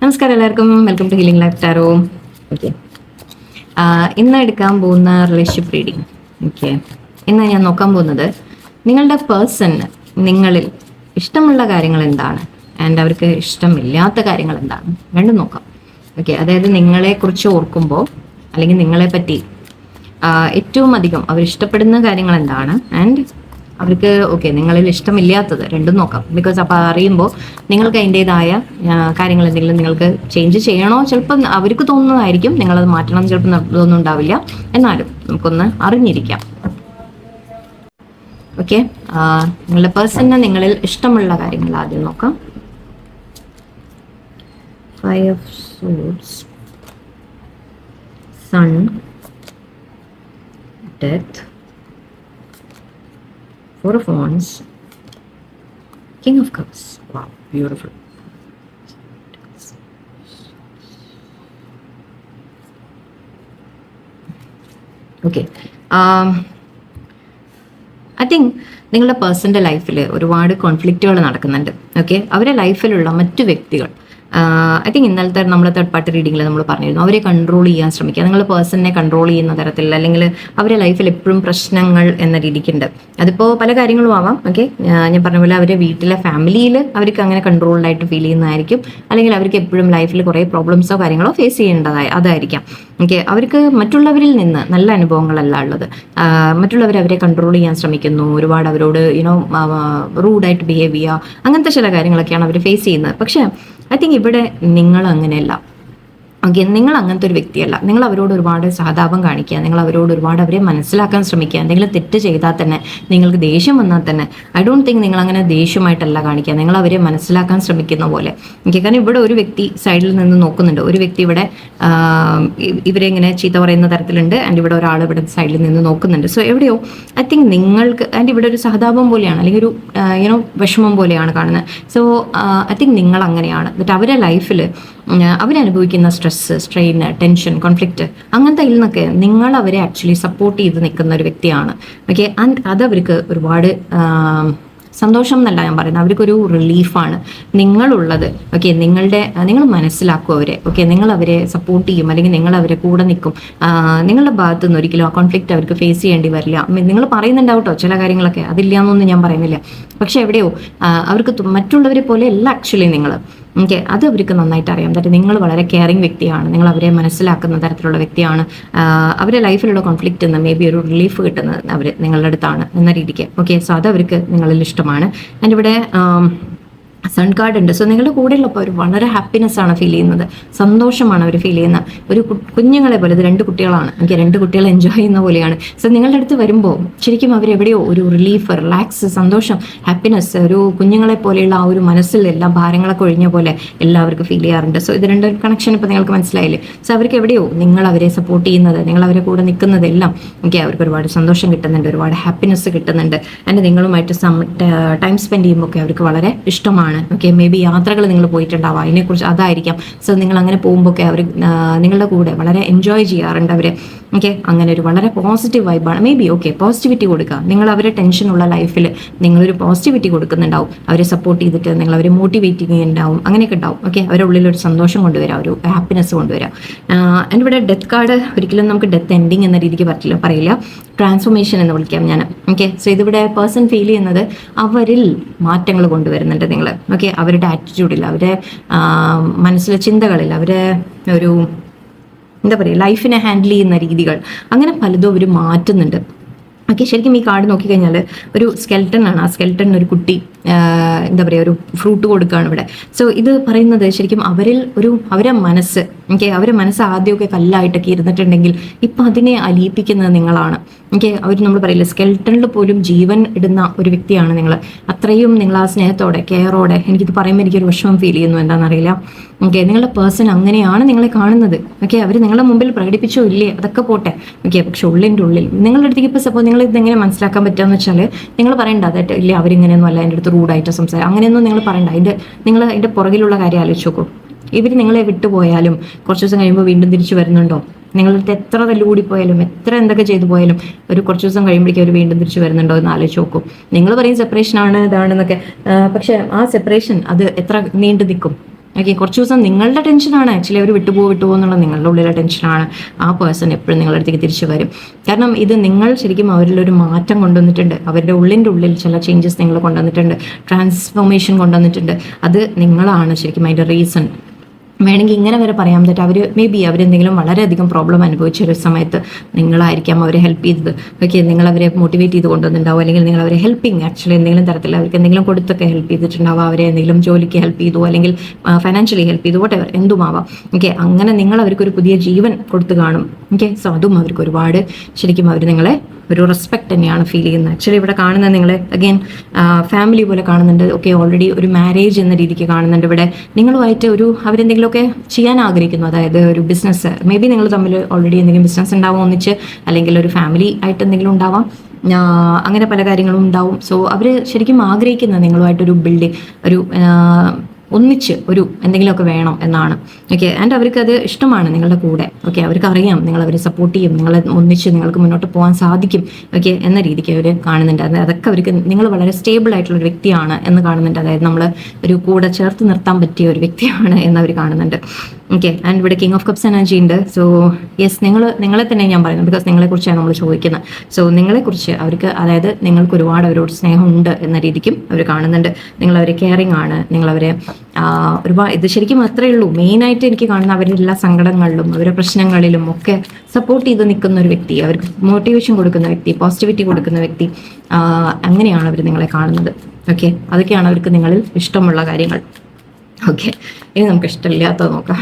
നമസ്കാരം എല്ലാവർക്കും, welcome to healing life tarot. Okay, ഇന്ന് എടുക്കാൻ പോകുന്ന റിലേഷൻഷിപ്പ് റീഡിങ്. ഓക്കെ, ഇന്ന് ഞാൻ നോക്കാൻ പോകുന്നത് നിങ്ങളുടെ പേഴ്സണ് നിങ്ങളിൽ ഇഷ്ടമുള്ള കാര്യങ്ങൾ എന്താണ് ആൻഡ് അവർക്ക് ഇഷ്ടമില്ലാത്ത കാര്യങ്ങൾ എന്താണ്, രണ്ടും നോക്കാം. ഓക്കെ, അതായത് നിങ്ങളെക്കുറിച്ച് ഓർക്കുമ്പോൾ അല്ലെങ്കിൽ നിങ്ങളെ പറ്റി ഏറ്റവും അധികം അവർ ഇഷ്ടപ്പെടുന്ന കാര്യങ്ങൾ എന്താണ് ആൻഡ് അവർക്ക് നിങ്ങളിൽ ഇഷ്ടമില്ലാത്തത്, രണ്ടും നോക്കാം. ബിക്കോസ് അപ്പോൾ അറിയുമ്പോൾ നിങ്ങൾക്ക് അതിൻ്റെതായ കാര്യങ്ങൾ എന്തെങ്കിലും നിങ്ങൾക്ക് ചേഞ്ച് ചെയ്യണോ, ചിലപ്പോൾ അവർക്ക് തോന്നുന്നതായിരിക്കും, നിങ്ങളത് മാറ്റണം ചിലപ്പോൾ തോന്നുന്നു ഉണ്ടാവില്ല, എന്നാലും നമുക്കൊന്ന് അറിഞ്ഞിരിക്കാം. ഓക്കെ, നിങ്ങളുടെ പേഴ്സണിന് നിങ്ങളിൽ ഇഷ്ടമുള്ള കാര്യങ്ങൾ ആദ്യം നോക്കാം. 5 of Swords, Sun, Death, 4 of Wands, King of Cups. Wow, beautiful. Okay. I think നിങ്ങളുടെ പേഴ്സൻ്റെ ലൈഫിൽ ഒരുപാട് കോൺഫ്ലിക്റ്റുകൾ നടക്കുന്നുണ്ട്. ഓക്കെ, അവരുടെ ലൈഫിലുള്ള മറ്റു വ്യക്തികൾ, ഐ തിങ്ക് ഇന്നലത്തെ നമ്മൾ തേർഡ് പാർട്ടി റീഡിങ്ങിൽ നമ്മൾ പറഞ്ഞിരുന്നു, അവരെ കൺട്രോൾ ചെയ്യാൻ ശ്രമിക്കുക. നിങ്ങൾ പേഴ്സണിനെ കൺട്രോൾ ചെയ്യുന്ന തരത്തിൽ, അല്ലെങ്കിൽ അവരുടെ ലൈഫിൽ എപ്പോഴും പ്രശ്നങ്ങൾ എന്ന രീതിക്കുണ്ട്. അതിപ്പോൾ പല കാര്യങ്ങളും ആവാം. ഓക്കെ, ഞാൻ പറഞ്ഞ പോലെ അവരുടെ വീട്ടിലെ ഫാമിലിയിൽ അവർക്ക് അങ്ങനെ കൺട്രോൾഡായിട്ട് ഫീൽ ചെയ്യുന്നതായിരിക്കും, അല്ലെങ്കിൽ അവർക്ക് എപ്പോഴും ലൈഫിൽ കുറേ പ്രോബ്ലംസോ കാര്യങ്ങളോ ഫേസ് ചെയ്യേണ്ടതായി അതായിരിക്കാം. ഓക്കെ, അവർക്ക് മറ്റുള്ളവരിൽ നിന്ന് നല്ല അനുഭവങ്ങളല്ല ഉള്ളത്. മറ്റുള്ളവർ അവരെ കൺട്രോൾ ചെയ്യാൻ ശ്രമിക്കുന്നു, ഒരുപാട് അവരോട് റൂഡായിട്ട് ബിഹേവ് ചെയ്യുക, അങ്ങനത്തെ ചില കാര്യങ്ങളൊക്കെയാണ് അവർ ഫേസ് ചെയ്യുന്നത്. പക്ഷേ ഐ തിങ്ക് ഇവിടെ നിങ്ങൾ അങ്ങനെയല്ല. ഓക്കെ, നിങ്ങൾ അങ്ങനത്തെ ഒരു വ്യക്തിയല്ല. നിങ്ങൾ അവരോട് ഒരുപാട് സഹതാപം കാണിക്കുക, നിങ്ങൾ അവരോട് ഒരുപാട് അവരെ മനസ്സിലാക്കാൻ ശ്രമിക്കുക. എന്തെങ്കിലും തെറ്റ് ചെയ്താൽ തന്നെ, നിങ്ങൾക്ക് ദേഷ്യം വന്നാൽ തന്നെ, ഐ ഡോണ്ട് തിങ്ക് നിങ്ങൾ അങ്ങനെ ദേഷ്യമായിട്ടല്ല കാണിക്കുക, നിങ്ങൾ അവരെ മനസ്സിലാക്കാൻ ശ്രമിക്കുന്ന പോലെ. ഓക്കെ, കാരണം ഇവിടെ ഒരു വ്യക്തി സൈഡിൽ നിന്ന് നോക്കുന്നുണ്ട്, ഒരു വ്യക്തി ഇവിടെ ഇവരെ ഇങ്ങനെ ചീത്ത പറയുന്ന തരത്തിലുണ്ട്, ആൻഡ് ഇവിടെ ഒരാൾ ഇവിടെ സൈഡിൽ നിന്ന് നോക്കുന്നുണ്ട്. സോ എവിടെയോ ഐ തിങ്ക് നിങ്ങൾക്ക്, ആൻഡ് ഇവിടെ ഒരു സഹതാപം പോലെയാണ്, അല്ലെങ്കിൽ ഒരു വിഷമം പോലെയാണ് കാണുന്നത്. സോ ഐ തിങ്ക് നിങ്ങൾ അങ്ങനെയാണ്. എന്നിട്ട് അവരുടെ ലൈഫിൽ അവരനുഭവിക്കുന്ന സ്ട്രെസ്, സ്ട്രെയിൻ, ടെൻഷൻ, കോൺഫ്ലിക്റ്റ്, അങ്ങനത്തെ ഇതിൽ നിന്നൊക്കെ നിങ്ങൾ അവരെ ആക്ച്വലി സപ്പോർട്ട് ചെയ്ത് നിൽക്കുന്ന ഒരു വ്യക്തിയാണ്. ഓക്കെ, ആൻഡ് അതവർക്ക് ഒരുപാട് സന്തോഷം എന്നല്ല ഞാൻ പറയുന്നത്, അവർക്കൊരു റിലീഫാണ് നിങ്ങളുള്ളത്. ഓക്കെ, നിങ്ങൾ മനസ്സിലാക്കും അവരെ. ഓക്കെ, നിങ്ങൾ അവരെ സപ്പോർട്ട് ചെയ്യും, അല്ലെങ്കിൽ നിങ്ങൾ അവരെ കൂടെ നിൽക്കും. നിങ്ങളുടെ ഭാഗത്തു നിന്ന് ഒരിക്കലും ആ കോൺഫ്ലിക്റ്റ് അവർക്ക് ഫേസ് ചെയ്യേണ്ടി വരില്ല. നിങ്ങൾ പറയുന്നുണ്ടാവട്ടോ ചില കാര്യങ്ങളൊക്കെ, അതില്ല എന്നൊന്നും ഞാൻ പറയുന്നില്ല. പക്ഷെ എവിടെയോ അവർക്ക് മറ്റുള്ളവരെ പോലെ അല്ല ആക്ച്വലി നിങ്ങൾ. ഓക്കെ, അത് അവർക്ക് നന്നായിട്ട് അറിയാം. എന്നിട്ട് നിങ്ങൾ വളരെ കെയറിങ് വ്യക്തിയാണ്, നിങ്ങൾ അവരെ മനസ്സിലാക്കുന്ന തരത്തിലുള്ള വ്യക്തിയാണ്. അവരുടെ ലൈഫിലുള്ള കോൺഫ്ലിക്റ്റ് നിന്ന് മേ ബി ഒരു റിലീഫ് കിട്ടുന്നത് അവർ നിങ്ങളുടെ അടുത്താണ് എന്ന രീതിക്ക്. ഓക്കെ, സോ അത് അവർക്ക് നിങ്ങളിൽ ഇഷ്ടമാണ്. ആൻഡ് ഇവിടെ സൺ കാർഡ് ഉണ്ട്. സോ നിങ്ങളുടെ കൂടെയുള്ളപ്പോൾ അവർ വളരെ ഹാപ്പിനെസ് ആണ് ഫീൽ ചെയ്യുന്നത്, സന്തോഷമാണ് അവർ ഫീൽ ചെയ്യുന്നത്. ഒരു കുഞ്ഞുങ്ങളെ പോലെ, ഇത് 2 കുട്ടികളാണ്. എനിക്ക് 2 കുട്ടികൾ എൻജോയ് ചെയ്യുന്ന പോലെയാണ്. സോ നിങ്ങളുടെ അടുത്ത് വരുമ്പോൾ ശരിക്കും അവരെവിടെയോ ഒരു റിലീഫ്, റിലാക്സ്, സന്തോഷം, ഹാപ്പിനെസ്, ഒരു കുഞ്ഞുങ്ങളെ പോലെയുള്ള ആ ഒരു മനസ്സിൽ എല്ലാ ഭാരങ്ങളൊക്കെ ഒഴിഞ്ഞ പോലെ എല്ലാവർക്കും ഫീൽ ചെയ്യാറുണ്ട്. സോ ഇത് 2 കണക്ഷൻ ഇപ്പോൾ നിങ്ങൾക്ക് മനസ്സിലായില്ലേ? സോ അവർക്ക് എവിടെയോ നിങ്ങൾ അവരെ സപ്പോർട്ട് ചെയ്യുന്നത്, നിങ്ങൾ അവരെ കൂടെ നിൽക്കുന്നതെല്ലാം അവർക്ക് ഒരുപാട് സന്തോഷം കിട്ടുന്നുണ്ട്, ഒരുപാട് ഹാപ്പിനെസ് കിട്ടുന്നുണ്ട്. ആൻഡ് നിങ്ങളുമായിട്ട് ടൈം സ്പെൻഡ് ചെയ്യുമ്പോൾ ഒക്കെ അവർക്ക് വളരെ ഇഷ്ടമാണ്. ഓക്കെ, മേ ബി യാത്രകൾ നിങ്ങൾ പോയിട്ടുണ്ടാവും, അതിനെക്കുറിച്ച് അതായിരിക്കാം. സോ നിങ്ങൾ അങ്ങനെ പോകുമ്പോൾ ഒക്കെ അവർ നിങ്ങളുടെ കൂടെ വളരെ എൻജോയ് ചെയ്യാറുണ്ട് അവർ. ഓക്കെ, അങ്ങനെ ഒരു വളരെ പോസിറ്റീവ് വൈബാണ് മേ ബി. ഓക്കെ, പോസിറ്റിവിറ്റി കൊടുക്കുക. നിങ്ങൾ അവരെ ടെൻഷനുള്ള ലൈഫിൽ നിങ്ങളൊരു പോസിറ്റിവിറ്റി കൊടുക്കുന്നുണ്ടാവും, അവരെ സപ്പോർട്ട് ചെയ്തിട്ട് നിങ്ങൾ അവരെ മോട്ടിവേറ്റ് ചെയ്യുന്നുണ്ടാവും, അങ്ങനെയൊക്കെ ഉണ്ടാവും. ഓക്കെ, അവരുടെ ഉള്ളിലൊരു സന്തോഷം കൊണ്ടുവരാം, ഒരു ഹാപ്പിനെസ് കൊണ്ടുവരാം. ആൻഡ് ഇവിടെ ഡെത്ത് കാർഡ്, ഒരിക്കലും നമുക്ക് ഡെത്ത് എൻഡിങ് എന്ന രീതിക്ക് പറയില്ല, ട്രാൻസ്ഫോർമേഷൻ എന്ന് വിളിക്കാം ഞാൻ. ഓക്കെ, സോ ഇതിവിടെ പേഴ്സൺ ഫീൽ ചെയ്യുന്നത് അവരിൽ മാറ്റങ്ങൾ കൊണ്ടുവരുന്നുണ്ട് നിങ്ങൾ. ഓക്കെ, അവരുടെ ആറ്റിറ്റ്യൂഡിൽ, അവരുടെ മനസ്സിലെ ചിന്തകളിൽ, അവരെ ഒരു എന്താ പറയുക, ലൈഫിനെ ഹാൻഡിൽ ചെയ്യുന്ന രീതികൾ, അങ്ങനെ പലതും അവർ മാറ്റുന്നുണ്ട്. ഓക്കെ, ശരിക്കും ഈ കാർഡ് നോക്കിക്കഴിഞ്ഞാൽ ഒരു സ്കെൽട്ടൺ ആണ്. ആ സ്കെൽട്ടൺ ഒരു കുട്ടി എന്താ പറയുക, ഒരു ഫ്രൂട്ട് കൊടുക്കുകയാണ് ഇവിടെ. സോ ഇത് പറയുന്നത് ശരിക്കും അവരെ മനസ്സ്, ഓക്കെ, അവരെ മനസ്സ് ആദ്യമൊക്കെ കല്ലായിട്ടൊക്കെ ഇരുന്നിട്ടുണ്ടെങ്കിൽ ഇപ്പം അതിനെ അലിയിപ്പിക്കുന്നത് നിങ്ങളാണ്. ഓക്കെ, അവർ നമ്മൾ പറയില്ല, സ്കെൽട്ടണിൽ പോലും ജീവൻ ഇടുന്ന ഒരു വ്യക്തിയാണ് നിങ്ങൾ. അത്രയും നിങ്ങൾ ആ സ്നേഹത്തോടെ, കെയറോടെ, എനിക്കിത് പറയുമ്പോൾ എനിക്കൊരു വിഷമം ഫീൽ ചെയ്യുന്നു, എന്താണെന്നറിയില്ല. ഓക്കെ, നിങ്ങളുടെ പേഴ്സൺ അങ്ങനെയാണ് നിങ്ങളെ കാണുന്നത്. ഓക്കെ, അവർ നിങ്ങളുടെ മുമ്പിൽ പ്രകടിപ്പിച്ചോ ഇല്ലേ അതൊക്കെ പോട്ടെ. ഓക്കെ, പക്ഷെ ഉള്ളിൻ്റെ ഉള്ളിൽ നിങ്ങളുടെ അടുത്തേക്ക് ഇപ്പോൾ സപ്പോസ് നിങ്ങൾ ഇതെങ്ങനെ മനസ്സിലാക്കാൻ പറ്റുകയെന്ന് വെച്ചാൽ, നിങ്ങൾ പറയേണ്ട അതായിട്ട് ഇല്ല അവരിങ്ങനെയൊന്നും അല്ല, എൻ്റെ അടുത്ത് റൂഡായിട്ട് സംസാരം, അങ്ങനെയൊന്നും നിങ്ങൾ പറയണ്ട. നിങ്ങൾ അതിൻ്റെ പുറകിലുള്ള കാര്യം ആലോചിച്ച് നോക്കൂ. ഇവർ നിങ്ങളെ വിട്ടുപോയാലും കുറച്ച് ദിവസം കഴിയുമ്പോൾ വീണ്ടും തിരിച്ചു വരുന്നുണ്ടോ? നിങ്ങളുടെ എത്ര തല്ലുകൂടി പോയാലും എത്ര എന്തൊക്കെ ചെയ്തു പോയാലും ഒരു കുറച്ച് ദിവസം കഴിയുമ്പോഴേക്കും അവർ വീണ്ടും തിരിച്ചു വരുന്നുണ്ടോ എന്ന് ആലോചിച്ച് നോക്കും. നിങ്ങൾ പറയും സെപ്പറേഷൻ ആണ് ഇതാണെന്നൊക്കെ, പക്ഷെ ആ സെപ്പറേഷൻ അത് എത്ര നീണ്ടു നിൽക്കും? ഓക്കെ, കുറച്ച് ദിവസം നിങ്ങളുടെ ടെൻഷനാണ് ആക്ച്വലി അവർ വിട്ടുപോകും എന്നുള്ള നിങ്ങളുടെ ഉള്ളിലെ ടെൻഷനാണ്. ആ പേഴ്സൺ എപ്പോഴും നിങ്ങളുടെ അടുത്തേക്ക് തിരിച്ചു വരും. കാരണം ഇത് നിങ്ങൾ ശരിക്കും അവരിലൊരു മാറ്റം കൊണ്ടുവന്നിട്ടുണ്ട്, അവരുടെ ഉള്ളിൽ ചില ചേഞ്ചസ് നിങ്ങൾ കൊണ്ടുവന്നിട്ടുണ്ട്, ട്രാൻസ്ഫോർമേഷൻ കൊണ്ടുവന്നിട്ടുണ്ട്. അത് നിങ്ങളാണ് ശരിക്കും അതിൻ്റെ റീസൺ. വേണമെങ്കിൽ ഇങ്ങനെ വരെ പറയാൻ പറ്റും, അവർ മേ ബി അവരെന്തെങ്കിലും വളരെയധികം പ്രോബ്ലം അനുഭവിച്ച ഒരു സമയത്ത് നിങ്ങളായിരിക്കാം അവരെ ഹെൽപ്പ് ചെയ്തത്. ഓക്കെ, നിങ്ങൾ അവരെ മോട്ടിവേറ്റ് ചെയ്ത് കൊണ്ടുവന്നിട്ടുണ്ടാവും, അല്ലെങ്കിൽ നിങ്ങൾ അവരെ ഹെൽപ്പിംഗ് ആക്ച്വലി എന്തെങ്കിലും തരത്തിൽ അവർക്ക് എന്തെങ്കിലും കൊടുത്തൊക്കെ ഹെൽപ്പ് ചെയ്തിട്ടുണ്ടാവും, അവരെ എന്തെങ്കിലും ജോലിക്ക് ഹെൽപ്പ് ചെയ്തു, അല്ലെങ്കിൽ ഫൈനാൻഷ്യലി ഹെൽപ്പ് ചെയ്തു, വോട്ടെവർ എന്തുമാവാം. ഓക്കെ, അങ്ങനെ നിങ്ങൾ അവർക്കൊരു പുതിയ ജീവൻ കൊടുത്തു കാണും. ഓക്കെ, സോ അതും അവർക്ക് ഒരുപാട് ശരിക്കും അവർ നിങ്ങളെ ഒരു റെസ്പെക്ട് തന്നെയാണ് ഫീൽ ചെയ്യുന്നത്. ആക്ച്വലി ഇവിടെ കാണുന്നത് നിങ്ങളെ അഗെയിൻ ഫാമിലി പോലെ കാണുന്നുണ്ട്. ഓക്കെ, ഓൾറെഡി ഒരു മാരേജ് എന്ന രീതിക്ക് കാണുന്നുണ്ട്. ഇവിടെ നിങ്ങളുമായിട്ട് അവരെന്തെങ്കിലുമൊക്കെ ചെയ്യാൻ ആഗ്രഹിക്കുന്നു, അതായത് ഒരു ബിസിനസ്, മേ ബി നിങ്ങൾ തമ്മിൽ ഓൾറെഡി എന്തെങ്കിലും ബിസിനസ് ഉണ്ടാവും ഒന്നിച്ച്, അല്ലെങ്കിൽ ഒരു ഫാമിലി ആയിട്ട് എന്തെങ്കിലും ഉണ്ടാവാം, അങ്ങനെ പല കാര്യങ്ങളും ഉണ്ടാവും. സോ അവർ ശരിക്കും ആഗ്രഹിക്കുന്നത് നിങ്ങളുമായിട്ടൊരു ബിൽഡിങ്, ഒരു ഒന്നിച്ച് ഒരു എന്തെങ്കിലുമൊക്കെ വേണം എന്നാണ്. ഓക്കെ, ആൻഡ് അവർക്ക് അത് ഇഷ്ടമാണ് നിങ്ങളുടെ കൂടെ. ഓക്കെ, അവർക്ക് അറിയാം നിങ്ങൾ അവരെ സപ്പോർട്ട് ചെയ്യും, നിങ്ങളെ ഒന്നിച്ച് നിങ്ങൾക്ക് മുന്നോട്ട് പോകാൻ സാധിക്കും. ഓക്കെ, എന്ന രീതിക്ക് അവർ കാണുന്നുണ്ട്. അതൊക്കെ അവർക്ക് നിങ്ങൾ വളരെ സ്റ്റേബിൾ ആയിട്ടുള്ള ഒരു വ്യക്തിയാണ് എന്ന് കാണുന്നുണ്ട്. അതായത് നമ്മൾ ഒരു കൂടെ ചേർത്ത് നിർത്താൻ പറ്റിയ ഒരു വ്യക്തിയാണ് എന്ന് അവർ കാണുന്നുണ്ട്. ഓക്കെ, ആൻഡ് ഇവിടെ കിങ് ഓഫ് കപ്സ് എനർജി ഉണ്ട്. സോ യെസ്, നിങ്ങളെ തന്നെ ഞാൻ പറയുന്നത്, ബിക്കോസ് നിങ്ങളെക്കുറിച്ചാണ് നമ്മൾ ചോദിക്കുന്നത്. സോ നിങ്ങളെക്കുറിച്ച് അവർക്ക്, അതായത് നിങ്ങൾക്ക് ഒരുപാട് അവരോട് സ്നേഹമുണ്ട് എന്ന രീതിക്കും അവർ കാണുന്നുണ്ട്. നിങ്ങളവരെ കെയറിങ് ആണ്, നിങ്ങളവരെ ഒരുപാട്, ഇത് ശരിക്കും അത്രയേ ഉള്ളൂ. മെയിനായിട്ട് എനിക്ക് കാണുന്ന അവരുടെ എല്ലാ സങ്കടങ്ങളിലും അവരുടെ പ്രശ്നങ്ങളിലും ഒക്കെ സപ്പോർട്ട് ചെയ്ത് നിൽക്കുന്ന ഒരു വ്യക്തി, അവർക്ക് മോട്ടിവേഷൻ കൊടുക്കുന്ന വ്യക്തി, പോസിറ്റിവിറ്റി കൊടുക്കുന്ന വ്യക്തി, അങ്ങനെയാണ് അവർ നിങ്ങളെ കാണുന്നത്. ഓക്കെ, അതൊക്കെയാണ് അവർക്ക് നിങ്ങളിൽ ഇഷ്ടമുള്ള കാര്യങ്ങൾ. ഓക്കെ, ഇനി നമുക്ക് ഇഷ്ടമില്ലാത്തത് നോക്കാം.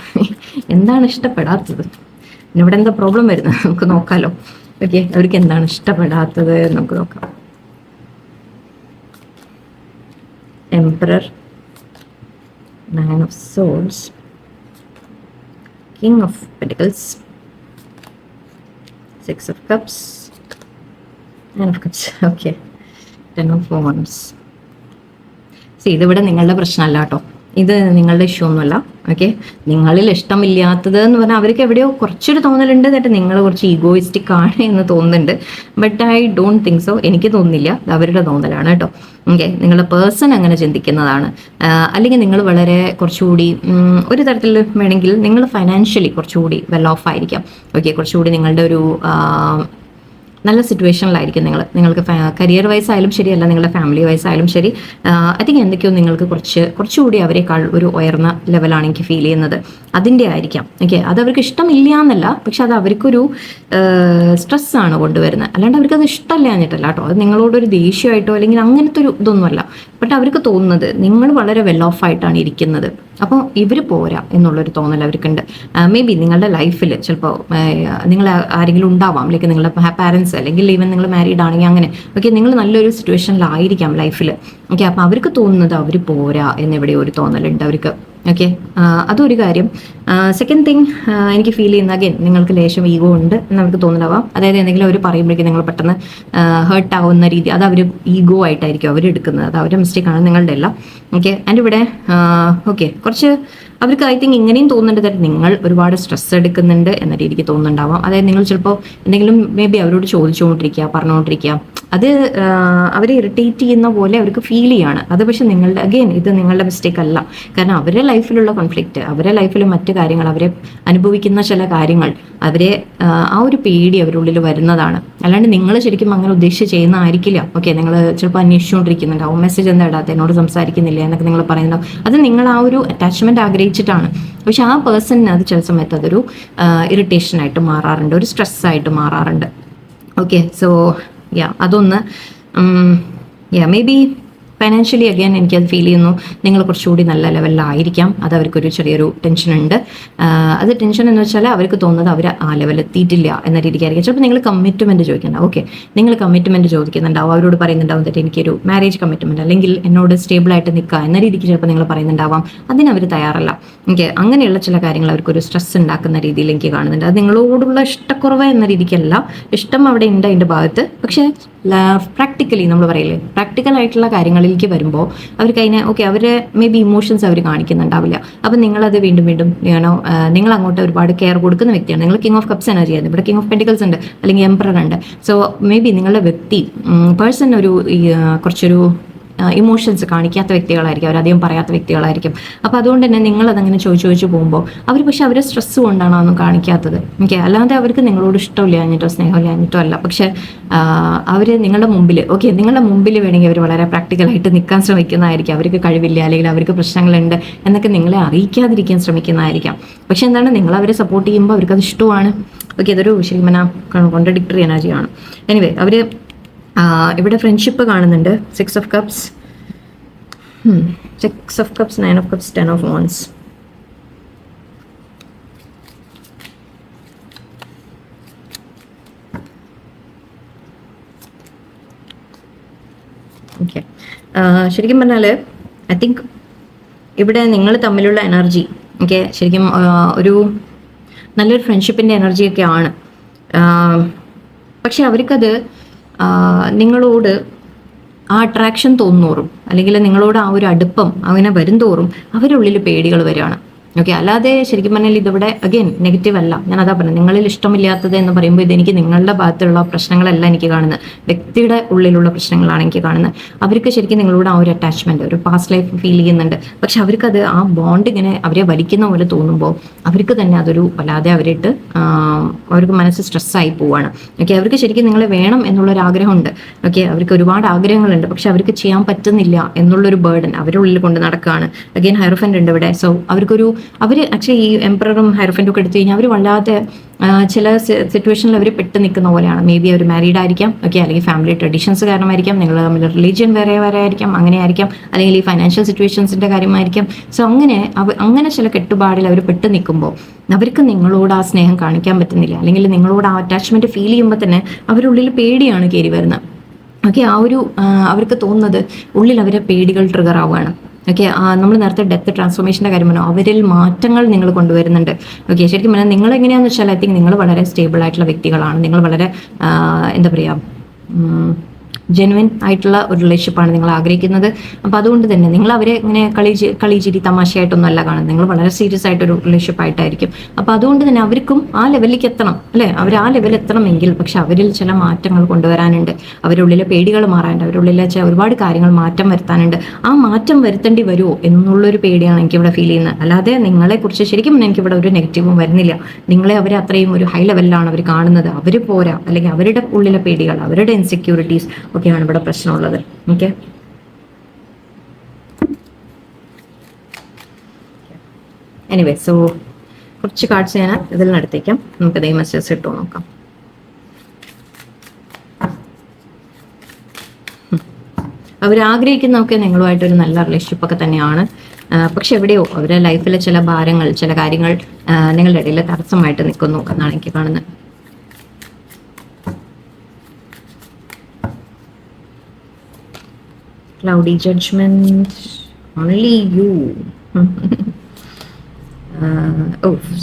എന്താണ് ഇഷ്ടപ്പെടാത്തത്? ഇവിടെ എന്താ പ്രോബ്ലം വരുന്നത് നമുക്ക് നോക്കാലോ. ഓക്കെ, അവർക്ക് എന്താണ് ഇഷ്ടപ്പെടാത്തത് നമുക്ക് നോക്കാം. Emperor, nine of swords, king of pentacles, six of cups, nine of cups. Okay, ten of wands. ഇതിവിടെ നിങ്ങളുടെ പ്രശ്നമല്ല കേട്ടോ, ഇത് നിങ്ങളുടെ ഇഷ്യൂ ഒന്നുമല്ല. ഓക്കെ, നിങ്ങളിൽ ഇഷ്ടമില്ലാത്തത് എന്ന് പറഞ്ഞാൽ അവർക്ക് എവിടെയോ കുറച്ചൊരു തോന്നലുണ്ട്, എന്നിട്ട് നിങ്ങൾ കുറച്ച് ഈഗോയിസ്റ്റിക് ആണ് എന്ന് തോന്നുന്നുണ്ട്. But I don't think so, എനിക്ക് തോന്നുന്നില്ല, അത് അവരുടെ തോന്നലാണ് കേട്ടോ. ഓക്കെ, നിങ്ങളുടെ പേഴ്സൺ അങ്ങനെ ചിന്തിക്കുന്നതാണ്. അല്ലെങ്കിൽ നിങ്ങൾ വളരെ കുറച്ചുകൂടി ഒരു തരത്തിൽ വേണമെങ്കിൽ നിങ്ങൾ ഫൈനാൻഷ്യലി കുറച്ചുകൂടി വെൽ ഓഫ് ആയിരിക്കാം. ഓക്കെ, കുറച്ചുകൂടി നിങ്ങളുടെ ഒരു നല്ല സിറ്റുവേഷനിലായിരിക്കും നിങ്ങൾക്ക് കരിയർ വൈസ് ആയാലും ശരി, അല്ല നിങ്ങളുടെ ഫാമിലി വൈസ് ആയാലും ശരി. ഐ തിങ്ക് എന്തൊക്കെയോ നിങ്ങൾക്ക് കുറച്ചുകൂടി അവരെക്കാൾ ഒരു ഉയർന്ന ലെവലാണ് എനിക്ക് ഫീൽ ചെയ്യുന്നത്. അതിൻ്റെ ആയിരിക്കാം. ഓക്കെ, അത് അവർക്ക് ഇഷ്ടമില്ല എന്നല്ല, പക്ഷെ അത് അവർക്കൊരു സ്ട്രെസ്സാണ് കൊണ്ടുവരുന്നത്. അല്ലാണ്ട് അവർക്കത് ഇഷ്ടമല്ല എന്നിട്ടല്ല കേട്ടോ, അത് നിങ്ങളോടൊരു ദേഷ്യമായിട്ടോ അല്ലെങ്കിൽ അങ്ങനത്തെ ഒരു ഇതൊന്നുമല്ല. ബട്ട് അവർക്ക് തോന്നുന്നത് നിങ്ങൾ വളരെ വെൽ ഓഫ് ആയിട്ടാണ് ഇരിക്കുന്നത്, അപ്പോൾ ഇവർ പോരാ എന്നുള്ളൊരു തോന്നൽ അവർക്കുണ്ട്. മേ ബി നിങ്ങളുടെ ലൈഫിൽ ചിലപ്പോൾ നിങ്ങൾ ആരെങ്കിലും ഉണ്ടാവാം, ലൈക്ക് നിങ്ങളുടെ പാരൻസ്, അല്ലെങ്കിൽ ഈവൻ നിങ്ങൾ മാരീഡ് ആണെങ്കിൽ അങ്ങനെ. ഓക്കെ, നിങ്ങൾ നല്ലൊരു സിറ്റുവേഷനിലായിരിക്കാം ലൈഫിൽ. ഓക്കെ, അപ്പോൾ അവർക്ക് തോന്നുന്നത് അവർ പോരാ എന്നെവിടെയോ ഒരു തോന്നലുണ്ട് അവർക്ക്. ഓക്കെ, അതൊരു കാര്യം. സെക്കൻഡ് തിങ് എനിക്ക് ഫീൽ ചെയ്യുന്ന, അഗൈൻ നിങ്ങൾക്ക് ലേശം ഈഗോ ഉണ്ട് എന്ന് അവർക്ക് തോന്നലാവാം. അതായത് എന്തെങ്കിലും അവർ പറയുമ്പോഴേക്കും നിങ്ങൾ പെട്ടെന്ന് ഹേർട്ട് ആവുന്ന രീതി, അത് അവർ ഈഗോ ആയിട്ടായിരിക്കും അവരെടുക്കുന്നത്, അത് അവരുടെ മിസ്റ്റേക്കാണ്, നിങ്ങളുടെ അല്ല. ഓക്കെ, ആൻഡ് ഇവിടെ ഓക്കെ കുറച്ച് അവർക്ക് ഐ തിങ്ക് ഇങ്ങനെയും തോന്നുന്നുണ്ട്, നിങ്ങൾ ഒരുപാട് സ്ട്രെസ് എടുക്കുന്നുണ്ട് എന്ന രീതിക്ക് തോന്നുന്നുണ്ടാവാം. അതായത് നിങ്ങൾ ചിലപ്പോൾ എന്തെങ്കിലും മേ ബി അവരോട് ചോദിച്ചുകൊണ്ടിരിക്കുക, പറഞ്ഞുകൊണ്ടിരിക്കുക, അത് അവരെ ഇറിറ്റേറ്റ് ചെയ്യുന്ന പോലെ അവർക്ക് ഫീൽ ചെയ്യാണ്. അത് പക്ഷെ നിങ്ങളുടെ, അഗെയിൻ ഇത് നിങ്ങളുടെ മിസ്റ്റേക്ക് അല്ല. കാരണം അവരുടെ ലൈഫിലുള്ള കോൺഫ്ലിക്റ്റ്, അവരുടെ ലൈഫിൽ മറ്റു കാര്യങ്ങൾ, അവരെ അനുഭവിക്കുന്ന ചില കാര്യങ്ങൾ, അവരെ ആ ഒരു പേടി അവരുടെ ഉള്ളിൽ വരുന്നതാണ്. അല്ലാണ്ട് നിങ്ങൾ ശരിക്കും അങ്ങനെ ഉദ്ദേശിച്ച് ചെയ്യുന്നതായിരിക്കില്ല. ഓക്കെ, നിങ്ങൾ ചിലപ്പോൾ അന്വേഷിച്ചുകൊണ്ടിരിക്കുന്നുണ്ടാവും, മെസ്സേജ് എന്താ ഇടാത്ത, എന്നോട് സംസാരിക്കുന്നില്ല എന്നൊക്കെ നിങ്ങൾ പറയുന്നുണ്ടാവും. അത് നിങ്ങൾ ആ ഒരു അറ്റാച്ച്മെന്റ് ആഗ്രഹിച്ചിട്ടാണ്. പക്ഷെ ആ പേഴ്സണിന് അത് ചില സമയത്ത് അതൊരു ഇറിറ്റേഷനായിട്ട് മാറാറുണ്ട്, ഒരു സ്ട്രെസ്സായിട്ട് മാറാറുണ്ട്. ഓക്കെ, സോ അതൊന്ന് മേ ബി ഫൈനാൻഷ്യലി അഗൈൻ എനിക്കത് ഫീൽ ചെയ്യുന്നു നിങ്ങൾ കുറച്ചുകൂടി നല്ല ലെവലിലായിരിക്കാം. അത് അവർക്കൊരു ചെറിയൊരു ടെൻഷൻ ഉണ്ട്. അത് ടെൻഷൻ എന്ന് വെച്ചാൽ അവർക്ക് തോന്നുന്നത് അവർ ആ ലെവലെത്തിയിട്ടില്ല എന്ന രീതിക്കായിരിക്കും. ചിലപ്പോൾ നിങ്ങൾ കമ്മിറ്റ്മെൻറ്റ് ചോദിക്കുന്നുണ്ടാവും. ഓക്കെ, നിങ്ങൾ കമ്മിറ്റ്മെൻറ്റ് ചോദിക്കുന്നുണ്ടാവും, അവരോട് പറയുന്നുണ്ടാവും തെറ്റ് എനിക്കൊരു മാരേജ് കമ്മിറ്റ്മെൻറ്റ് അല്ലെങ്കിൽ എന്നോട് സ്റ്റേബിളായിട്ട് നിൽക്കുക എന്ന രീതിക്ക് ചിലപ്പോൾ നിങ്ങൾ പറയുന്നുണ്ടാവാം. അതിനവർ തയ്യാറല്ല. ഓക്കെ, അങ്ങനെയുള്ള ചില കാര്യങ്ങൾ അവർക്കൊരു സ്ട്രെസ് ഉണ്ടാക്കുന്ന രീതിയിൽ എനിക്ക് കാണുന്നുണ്ട്. അത് നിങ്ങളോടുള്ള ഇഷ്ടക്കുറവ് എന്ന രീതിക്കല്ല, ഇഷ്ടം അവിടെ ഉണ്ട് അതിൻ്റെ ഭാഗത്ത്, പക്ഷേ പ്രാക്ടിക്കലി നമ്മൾ പറയില്ലേ, പ്രാക്ടിക്കൽ ആയിട്ടുള്ള കാര്യങ്ങളിലേക്ക് വരുമ്പോൾ അവർക്ക് അതിനെ ഓക്കെ അവരെ മേ ബി ഇമോഷൻസ് അവർ കാണിക്കുന്നുണ്ടാവില്ല. അപ്പം നിങ്ങളത് വീണ്ടും വീണ്ടും നിങ്ങൾ അങ്ങോട്ട് ഒരുപാട് കെയർ കൊടുക്കുന്ന വ്യക്തിയാണ്. നിങ്ങൾ കിങ് ഓഫ് കപ്സ് എനർജി ആയിരുന്നു, ഇവിടെ കിങ് ഓഫ് പെൻറ്റിക്കൽസ് ഉണ്ട്, അല്ലെങ്കിൽ എംപറർ ഉണ്ട്. സോ മേ ബി നിങ്ങളുടെ വ്യക്തി പേഴ്സൺ ഒരു കുറച്ചൊരു ഇമോഷൻസ് കാണിക്കാത്ത വ്യക്തികളായിരിക്കും, അവരധികം പറയാത്ത വ്യക്തികളായിരിക്കും. അപ്പോൾ അതുകൊണ്ട് തന്നെ നിങ്ങളതങ്ങനെ ചോദിച്ചു പോകുമ്പോൾ അവർ പക്ഷെ അവരെ സ്ട്രെസ് കൊണ്ടാണ് അതൊന്നും കാണിക്കാത്തത്. ഓക്കെ, അല്ലാതെ അവർക്ക് നിങ്ങളോട് ഇഷ്ടമില്ലാഞ്ഞിട്ടോ സ്നേഹമില്ലാഞ്ഞിട്ടോ അല്ല. പക്ഷെ അവർ നിങ്ങളുടെ മുമ്പിൽ നിങ്ങളുടെ മുമ്പിൽ വേണമെങ്കിൽ അവർ വളരെ പ്രാക്ടിക്കലായിട്ട് നിൽക്കാൻ ശ്രമിക്കുന്നതായിരിക്കും. അവർക്ക് കഴിവില്ല അല്ലെങ്കിൽ അവർക്ക് പ്രശ്നങ്ങളുണ്ട് എന്നൊക്കെ നിങ്ങളെ അറിയിക്കാതിരിക്കാൻ ശ്രമിക്കുന്നതായിരിക്കാം. പക്ഷെ എന്താണ്, നിങ്ങൾ അവരെ സപ്പോർട്ട് ചെയ്യുമ്പോൾ അവർക്കത് ഇഷ്ടമാണ്. ഓക്കെ, അതൊരു ശരിക്കും കോൺട്രഡിക്ടറി എനർജിയാണ്. എനിവേ അവർ ഇവിടെ ഫ്രണ്ട്ഷിപ്പ് കാണുന്നുണ്ട്. 6 of Cups, 6 of Cups, 9 of Cups, 10 of Wands. Okay, ശരിക്കും പറഞ്ഞാൽ ഐ തിങ്ക് ഇവിടെ നിങ്ങൾ തമ്മിലുള്ള എനർജി ശരിക്കും ഒരു നല്ലൊരു ഫ്രണ്ട്ഷിപ്പിൻ്റെ എനർജിയൊക്കെ ആണ്. പക്ഷെ അവർക്കത് നിങ്ങളോട് ആ അട്രാക്ഷൻ തോന്നുന്നോറും അല്ലെങ്കിൽ നിങ്ങളോട് ആ ഒരു അടുപ്പം അങ്ങനെ വരും തോറും അവരുടെ ഉള്ളിൽ പേടികൾ വരികയാണ്. ഓക്കെ, അല്ലാതെ ശരിക്കും പറഞ്ഞാൽ ഇതിവിടെ അഗെയിൻ നെഗറ്റീവ് അല്ല. ഞാൻ അതാ പറഞ്ഞത്, നിങ്ങളിൽ ഇഷ്ടമില്ലാത്തത് എന്ന് പറയുമ്പോൾ ഇതെനിക്ക് നിങ്ങളുടെ ഭാഗത്തുള്ള പ്രശ്നങ്ങളല്ല എനിക്ക് കാണുന്നത്, വ്യക്തിയുടെ ഉള്ളിലുള്ള പ്രശ്നങ്ങളാണ് എനിക്ക് കാണുന്നത്. അവർക്ക് ശരിക്കും നിങ്ങളോട് ആ ഒരു അറ്റാച്ച്മെന്റ്, ഒരു പാസ്റ്റ് ലൈഫ് ഫീൽ ചെയ്യുന്നുണ്ട്. പക്ഷെ അവർക്കത് ആ ബോണ്ട് ഇങ്ങനെ അവരെ വലിക്കുന്ന പോലെ തോന്നുമ്പോൾ അവർക്ക് തന്നെ അതൊരു വല്ലാതെ അവരിട്ട് അവർക്ക് മനസ്സ് സ്ട്രെസ്സായി പോവാണ്. ഓക്കെ, അവർക്ക് ശരിക്കും നിങ്ങളെ വേണം എന്നുള്ളൊരു ആഗ്രഹമുണ്ട്. ഓക്കെ, അവർക്ക് ഒരുപാട് ആഗ്രഹങ്ങളുണ്ട്, പക്ഷെ അവർക്ക് ചെയ്യാൻ പറ്റുന്നില്ല എന്നുള്ളൊരു ബേർഡൻ അവരുടെ ഉള്ളിൽ കൊണ്ട് നടക്കുകയാണ്. അഗെയിൻ ഹൈറോഫന്റ് ഉണ്ട് ഇവിടെ. സോ അവർ ആക്ച്വലി ഈ എംപററും ഹൈറോഫന്റും ഒക്കെ എടുത്തു കഴിഞ്ഞാൽ അവർ വല്ലാതെ ചില സിറ്റുവേഷനിൽ അവർ പെട്ട് നിൽക്കുന്ന പോലെയാണ്. മേ ബി അവർ മാരീഡ് ആയിരിക്കാം, ഓക്കെ, അല്ലെങ്കിൽ ഫാമിലി ട്രഡീഷൻസ് കാരണമായിരിക്കാം, നിങ്ങൾ തമ്മിൽ റിലീജിയൻ വേറെ ആയിരിക്കാം, അങ്ങനെ ആയിരിക്കാം, അല്ലെങ്കിൽ ഈ ഫൈനാൻഷ്യൽ സിറ്റുവേഷൻസിൻ്റെ കാര്യമായിരിക്കാം. സോ അങ്ങനെ ചില കെട്ടുപാടിൽ അവർ പെട്ട് നിൽക്കുമ്പോൾ അവർക്ക് നിങ്ങളോട് ആ സ്നേഹം കാണിക്കാൻ പറ്റുന്നില്ല, അല്ലെങ്കിൽ നിങ്ങളോട് ആ അറ്റാച്ച്മെന്റ് ഫീൽ ചെയ്യുമ്പോൾ തന്നെ അവരുടെ ഉള്ളിൽ പേടിയാണ് കയറി വരുന്നത്. ഓക്കെ, ആ ഒരു അവർക്ക് തോന്നുന്നത് ഉള്ളിൽ അവരെ പേടികൾ ട്രിഗർ ആവുകയാണ്. ഓക്കെ, നമ്മൾ നേരത്തെ ഡെത്ത് ട്രാൻസ്ഫോർമേഷൻ്റെ കാര്യം പറഞ്ഞു, അവരിൽ മാറ്റങ്ങൾ നിങ്ങൾ കൊണ്ടുവരുന്നുണ്ട്. ഓക്കെ, ശരിക്കും പറഞ്ഞാൽ നിങ്ങൾ എങ്ങനെയാണെന്ന് വെച്ചാൽ ഐ തിങ്ക് നിങ്ങൾ വളരെ സ്റ്റേബിൾ ആയിട്ടുള്ള വ്യക്തികളാണ്. നിങ്ങൾ വളരെ എന്താ പറയുക, ജെനുവിൻ ആയിട്ടുള്ള ഒരു റിലേഷൻഷിപ്പാണ് നിങ്ങൾ ആഗ്രഹിക്കുന്നത്. അപ്പോൾ അതുകൊണ്ട് തന്നെ നിങ്ങൾ അവരെ ഇങ്ങനെ കളി തമാശയായിട്ടൊന്നും അല്ല കാണുന്നത്, നിങ്ങൾ വളരെ സീരിയസ് ആയിട്ടൊരു റിലേഷൻഷിപ്പ് ആയിട്ടായിരിക്കും. അപ്പോൾ അതുകൊണ്ട് തന്നെ അവർക്കും ആ ലെവലിലേക്ക് എത്തണം അല്ലേ, അവർ ആ ലെവലിൽ എത്തണമെങ്കിൽ പക്ഷെ അവരിൽ ചില മാറ്റങ്ങൾ കൊണ്ടുവരാനുണ്ട്, അവരുടെ ഉള്ളിലെ പേടികൾ മാറാനുണ്ട്, അവരുടെ ഉള്ളിലെ ഒരുപാട് കാര്യങ്ങൾ മാറ്റം വരുത്താനുണ്ട്. ആ മാറ്റം വരുത്തേണ്ടി വരുമോ എന്നുള്ളൊരു പേടിയാണ് എനിക്കിവിടെ ഫീൽ ചെയ്യുന്നത്. അല്ലാതെ നിങ്ങളെക്കുറിച്ച് ശരിക്കും എനിക്കിവിടെ ഒരു നെഗറ്റീവും വരുന്നില്ല. നിങ്ങളെ അവരെ അത്രയും ഒരു ഹൈ ലെവലിലാണ് അവർ കാണുന്നത്. അവർ പോരാ, അല്ലെങ്കിൽ അവരുടെ ഉള്ളിലെ പേടികൾ, അവരുടെ ഇൻസെക്യൂരിറ്റീസ് ഒക്കെയാണ് ഇവിടെ പ്രശ്നമുള്ളത്. ഓക്കെ, എനിവേ സോ കുറച്ച് കാർഡ്സ് ഞാൻ ഇതിൽ നിന്ന് എടുത്തേക്കാം, നമുക്ക് ഇതേ മെസ്സേജ് ഇട്ടോ നോക്കാം. അവരാഗ്രഹിക്കുന്നതൊക്കെ നിങ്ങളുമായിട്ടൊരു നല്ല റിലേഷൻഷിപ്പ് ഒക്കെ തന്നെയാണ്. പക്ഷെ എവിടെയോ അവരുടെ ലൈഫിലെ ചില ഭാരങ്ങൾ, ചില കാര്യങ്ങൾ നിങ്ങളുടെ ഇടയിൽ തടസ്സമായിട്ട് നിൽക്കുന്നു എന്നാണ് എനിക്ക് കാണുന്നത്. Cloudy judgment, only you.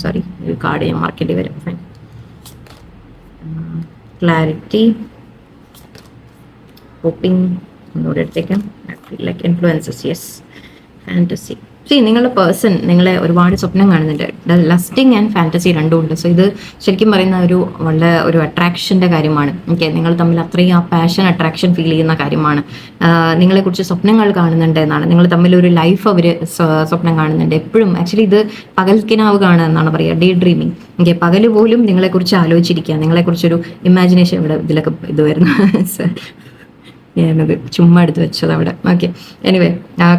Sorry, ഒരു കാർഡ് ഞാൻ മാർക്കേണ്ടി വരും. ഫൈൻ. ക്ലാരിറ്റി, ഹോപ്പിംഗ്, ഒന്നുകൂടെ എടുത്തേക്കാം. Like influences, yes, fantasy. നിങ്ങളുടെ പേഴ്സൺ നിങ്ങളെ ഒരുപാട് സ്വപ്നം കാണുന്നുണ്ട്. ലസ്റ്റിംഗ് ആൻഡ് ഫാൻറ്റസി രണ്ടും ഉണ്ട്. സോ ഇത് ശരിക്കും പറയുന്ന വളരെ ഒരു അട്രാക്ഷൻ്റെ കാര്യമാണ്. ഓക്കെ, നിങ്ങൾ തമ്മിൽ അത്രയും ആ പാഷൻ, അട്രാക്ഷൻ ഫീൽ ചെയ്യുന്ന കാര്യമാണ്. നിങ്ങളെക്കുറിച്ച് സ്വപ്നങ്ങൾ കാണുന്നുണ്ട് എന്നാണ്. നിങ്ങൾ തമ്മിൽ ഒരു ലൈഫ് അവർ സ്വപ്നം കാണുന്നുണ്ട് എപ്പോഴും. ആക്ച്വലി ഇത് പകൽക്കിനാവ് കാണുക എന്നാണ് പറയുക, ഡേ ഡ്രീമിങ്. ഓക്കെ, പകൽ പോലും നിങ്ങളെക്കുറിച്ച് ആലോചിച്ചിരിക്കുക, നിങ്ങളെക്കുറിച്ചൊരു ഇമാജിനേഷൻ. ഇവിടെ ഇതിലൊക്കെ ഇത് വരുന്നു, ഞാനത് ചുമ്മാ എടുത്ത് വെച്ചത് അവിടെ. ഓക്കെ, എനിവേ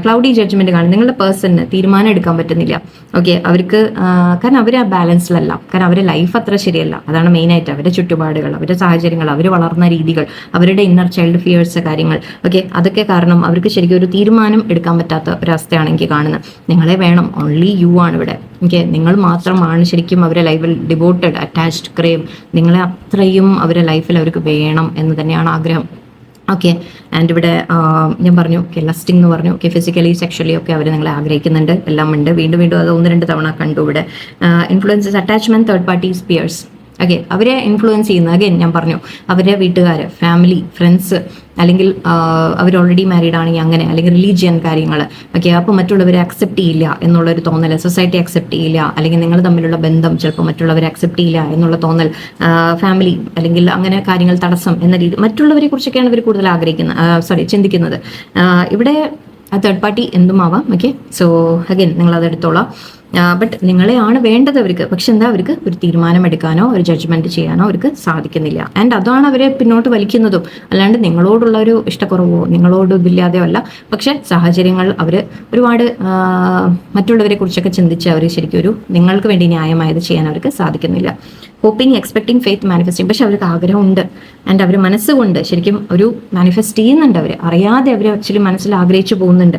ക്ലൗഡി ജഡ്ജ്മെന്റ് കാണും. നിങ്ങളുടെ പേഴ്സണിന് തീരുമാനം എടുക്കാൻ പറ്റുന്നില്ല. ഓക്കെ, അവർക്ക് കാരണം അവർ ആ ബാലൻസിലല്ല, കാരണം അവരുടെ ലൈഫ് അത്ര ശരിയല്ല. അതാണ് മെയിനായിട്ട്. അവരുടെ ചുറ്റുപാടുകൾ, അവരുടെ സാഹചര്യങ്ങൾ, അവർ വളർന്ന രീതികൾ, അവരുടെ ഇന്നർ ചൈൽഡ് ഫിയേഴ്സ് കാര്യങ്ങൾ, ഓക്കെ, അതൊക്കെ കാരണം അവർക്ക് ശരിക്കും ഒരു തീരുമാനം എടുക്കാൻ പറ്റാത്ത ഒരവസ്ഥയാണ് എനിക്ക് കാണുന്നത്. നിങ്ങളെ വേണം, ഓൺലി യു ആണ് ഇവിടെ. ഓക്കെ, നിങ്ങൾ മാത്രമാണ് ശരിക്കും അവരുടെ ലൈഫിൽ ഡിവോട്ടഡ്, അറ്റാച്ച്ഡ്, ക്രേവ്. നിങ്ങളെ അത്രയും അവരുടെ ലൈഫിൽ അവർക്ക് വേണം എന്ന് തന്നെയാണ് ആഗ്രഹം. ഓക്കെ, ആൻഡ് ഇവിടെ ഞാൻ പറഞ്ഞു, ഓക്കെ, ലസ്റ്റിംഗ് എന്ന് പറഞ്ഞു. ഓക്കെ, ഫിസിക്കലി സെക്ഷലി ഒക്കെ അവർ നിങ്ങളെ ആഗ്രഹിക്കുന്നുണ്ട്, എല്ലാം ഉണ്ട്. വീണ്ടും അത് 1-2 തവണ കണ്ടു ഇവിടെ. Influences, attachment, third parties, peers. Okay. അവരെ ഇൻഫ്ലുവൻസ് ചെയ്യുന്ന അഗൈൻ ഞാൻ പറഞ്ഞു, അവരുടെ വീട്ടുകാർ, ഫാമിലി, ഫ്രണ്ട്സ്, അല്ലെങ്കിൽ അവർ ഓൾറെഡി മാരീഡ് ആണെങ്കിൽ അങ്ങനെ, അല്ലെങ്കിൽ റിലീജിയൻ കാര്യങ്ങൾ. ഓക്കെ. അപ്പോൾ മറ്റുള്ളവരെ അക്സെപ്റ്റ് ചെയ്യില്ല എന്നുള്ളൊരു തോന്നൽ, സൊസൈറ്റി അക്സെപ്റ്റ് ചെയ്യില്ല, അല്ലെങ്കിൽ നിങ്ങൾ തമ്മിലുള്ള ബന്ധം ചിലപ്പോൾ മറ്റുള്ളവരെ അക്സെപ്റ്റ് ചെയ്യില്ല എന്നുള്ള തോന്നൽ, ഫാമിലി അല്ലെങ്കിൽ അങ്ങനെ കാര്യങ്ങൾ തടസ്സം എന്ന രീതി, മറ്റുള്ളവരെ കുറിച്ചൊക്കെയാണ് ഇവർ കൂടുതൽ ചിന്തിക്കുന്നത്. ഇവിടെ തേർഡ് പാർട്ടി എന്തുമാവാം. ഓക്കെ. സോ അഗൈൻ നിങ്ങൾ അതെടുത്തോളാം. ബട്ട് നിങ്ങളെയാണ് വേണ്ടത് അവർക്ക്. പക്ഷെ എന്താ, അവർക്ക് ഒരു തീരുമാനം എടുക്കാനോ ഒരു ജഡ്ജ്മെന്റ് ചെയ്യാനോ അവർക്ക് സാധിക്കുന്നില്ല. ആൻഡ് അതാണ് അവരെ പിന്നോട്ട് വലിക്കുന്നതും. അല്ലാണ്ട് നിങ്ങളോടുള്ള ഒരു ഇഷ്ടക്കുറവോ നിങ്ങളോട് ഇതില്ലാതെയോ അല്ല. പക്ഷെ സാഹചര്യങ്ങൾ അവർ ഒരുപാട് മറ്റുള്ളവരെ കുറിച്ചൊക്കെ ചിന്തിച്ച് അവർ ശരിക്കും ഒരു നിങ്ങൾക്ക് വേണ്ടി ന്യായമായത് ചെയ്യാൻ അവർക്ക് സാധിക്കുന്നില്ല. Hoping, expecting, faith, manifesting. പക്ഷെ അവർക്ക് ആഗ്രഹമുണ്ട്. ആൻഡ് അവർ മനസ്സുകൊണ്ട് ശരിക്കും ഒരു മാനിഫെസ്റ്റ് ചെയ്യുന്നുണ്ട്. അവർ അറിയാതെ അവർ ആക്ച്വലി മനസ്സിൽ ആഗ്രഹിച്ചു പോകുന്നുണ്ട്,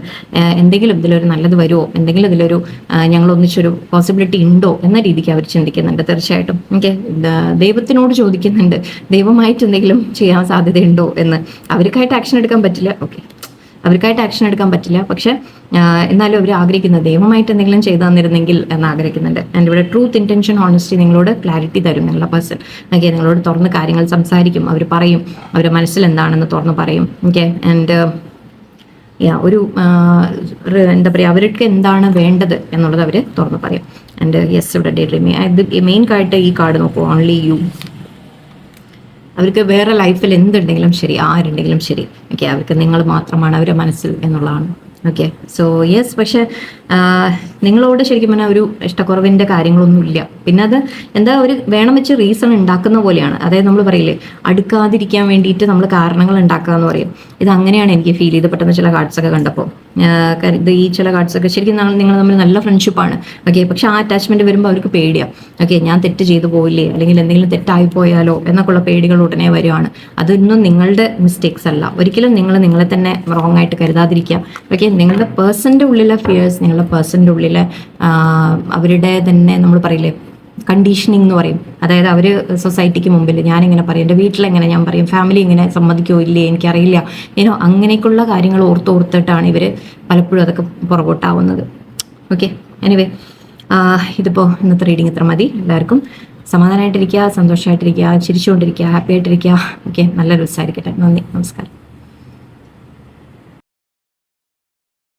എന്തെങ്കിലും ഇതിലൊരു നല്ലത് വരുമോ, എന്തെങ്കിലും ഇതിലൊരു ഞങ്ങൾ ഒന്നിച്ചൊരു പോസിബിലിറ്റി ഉണ്ടോ എന്ന രീതിക്ക് അവർ ചിന്തിക്കുന്നുണ്ട്. തീർച്ചയായിട്ടും എനിക്ക് ദൈവത്തിനോട് ചോദിക്കുന്നുണ്ട്, ദൈവമായിട്ട് എന്തെങ്കിലും ചെയ്യാൻ സാധ്യതയുണ്ടോ എന്ന്. അവർക്കായിട്ട് ആക്ഷൻ എടുക്കാൻ പറ്റില്ല. ഓക്കെ, അവർക്കായിട്ട് ആക്ഷൻ എടുക്കാൻ പറ്റില്ല. പക്ഷെ എന്നാലും അവർ ആഗ്രഹിക്കുന്നത് ദൈവമായിട്ട് എന്തെങ്കിലും ചെയ്തു തന്നിരുന്നെങ്കിൽ എന്ന് ആഗ്രഹിക്കുന്നുണ്ട്. ആൻഡ് ഇവിടെ ട്രൂത്ത്, ഇന്റൻഷൻ, ഹോണസ്റ്റി നിങ്ങളോട് ക്ലാരിറ്റി തരും നിങ്ങളുടെ പേഴ്സൺ. ഓക്കെ, നിങ്ങളോട് തുറന്ന് കാര്യങ്ങൾ സംസാരിക്കും. അവർ പറയും, അവരുടെ മനസ്സിൽ എന്താണെന്ന് തുറന്ന് പറയും. ഓക്കെ. ആൻഡ് ഒരു എന്താ പറയുക, അവർക്ക് എന്താണ് വേണ്ടത് എന്നുള്ളത് അവർ തുറന്ന് പറയും. ആൻഡ് യെസ്, ഇവിടെ ഡേ ഡ്രീമിങ്. ഇത് മെയിൻ ആയിട്ട് ഈ കാർഡ് നോക്കൂ, ഓൺലി യു. അവർക്ക് വേറെ ലൈഫിൽ എന്തുണ്ടെങ്കിലും ശരി, ആരുണ്ടെങ്കിലും ശരി, ഓക്കെ, അവർക്ക് നിങ്ങൾ മാത്രമാണ് അവരുടെ മനസ്സിൽ എന്നുള്ളതാണ്. ഓക്കെ. So yes. പക്ഷെ നിങ്ങളോട് ശരിക്കും പറഞ്ഞാൽ ഒരു ഇഷ്ടക്കുറവിൻ്റെ കാര്യങ്ങളൊന്നുമില്ല. പിന്നെ അത് എന്താ, ഒരു വേണം വെച്ച് റീസൺ ഉണ്ടാക്കുന്ന പോലെയാണ്. അതായത് നമ്മൾ പറയില്ലേ, അടുക്കാതിരിക്കാൻ വേണ്ടിയിട്ട് നമ്മൾ കാരണങ്ങൾ ഉണ്ടാക്കുക എന്ന് പറയും. ഇത് അങ്ങനെയാണ് എനിക്ക് ഫീൽ ചെയ്ത് പെട്ടെന്ന് ചില കാർഡ്സൊക്കെ കണ്ടപ്പോൾ. ഇത് ഈ ചില കാർഡ്സൊക്കെ ശരിക്കും നിങ്ങൾ തമ്മിൽ നല്ല ഫ്രണ്ട്ഷിപ്പാണ്. ഓക്കെ. പക്ഷെ ആ അറ്റാച്ച്മെന്റ് വരുമ്പോൾ അവർക്ക് പേടിയാണ്. ഓക്കെ, ഞാൻ തെറ്റ് ചെയ്തു പോയില്ലേ, അല്ലെങ്കിൽ എന്തെങ്കിലും തെറ്റായി പോയാലോ എന്നൊക്കെയുള്ള പേടികൾ ഉടനെ വരുവാണ്. അതൊന്നും നിങ്ങളുടെ മിസ്റ്റേക്സ് അല്ല. ഒരിക്കലും നിങ്ങളെ തന്നെ റോങ് ആയിട്ട് കരുതാതിരിക്കുക. ഓക്കെ. നിങ്ങളുടെ പേഴ്സൻ്റെ ഉള്ളിലെ ഫിയേഴ്സ്, നിങ്ങളുടെ പേഴ്സൻ്റെ ഉള്ളിലെ അവരുടെ തന്നെ നമ്മൾ പറയില്ലേ കണ്ടീഷനിങ് എന്ന് പറയും. അതായത് അവർ സൊസൈറ്റിക്ക് മുമ്പിൽ ഞാനിങ്ങനെ പറയും, എൻ്റെ വീട്ടിലെങ്ങനെ ഞാൻ പറയും, ഫാമിലി ഇങ്ങനെ സമ്മതിക്കോ ഇല്ലേ എനിക്കറിയില്ല, അങ്ങനെയൊക്കെയുള്ള കാര്യങ്ങൾ ഓർത്തിട്ടാണ് ഇവർ പലപ്പോഴും അതൊക്കെ പുറകോട്ടാവുന്നത്. ഓക്കെ. എനിവേ, ഇതിപ്പോൾ ഇന്നത്തെ റീഡിങ് ഇത്ര മതി. എല്ലാവർക്കും സമാധാനമായിട്ടിരിക്കുക, സന്തോഷമായിട്ടിരിക്കുക, ചിരിച്ചുകൊണ്ടിരിക്കുക, ഹാപ്പി ആയിട്ടിരിക്കുക. ഓക്കെ, നല്ലൊരു ദിവസമായിരിക്കട്ടെ. നന്ദി, നമസ്കാരം.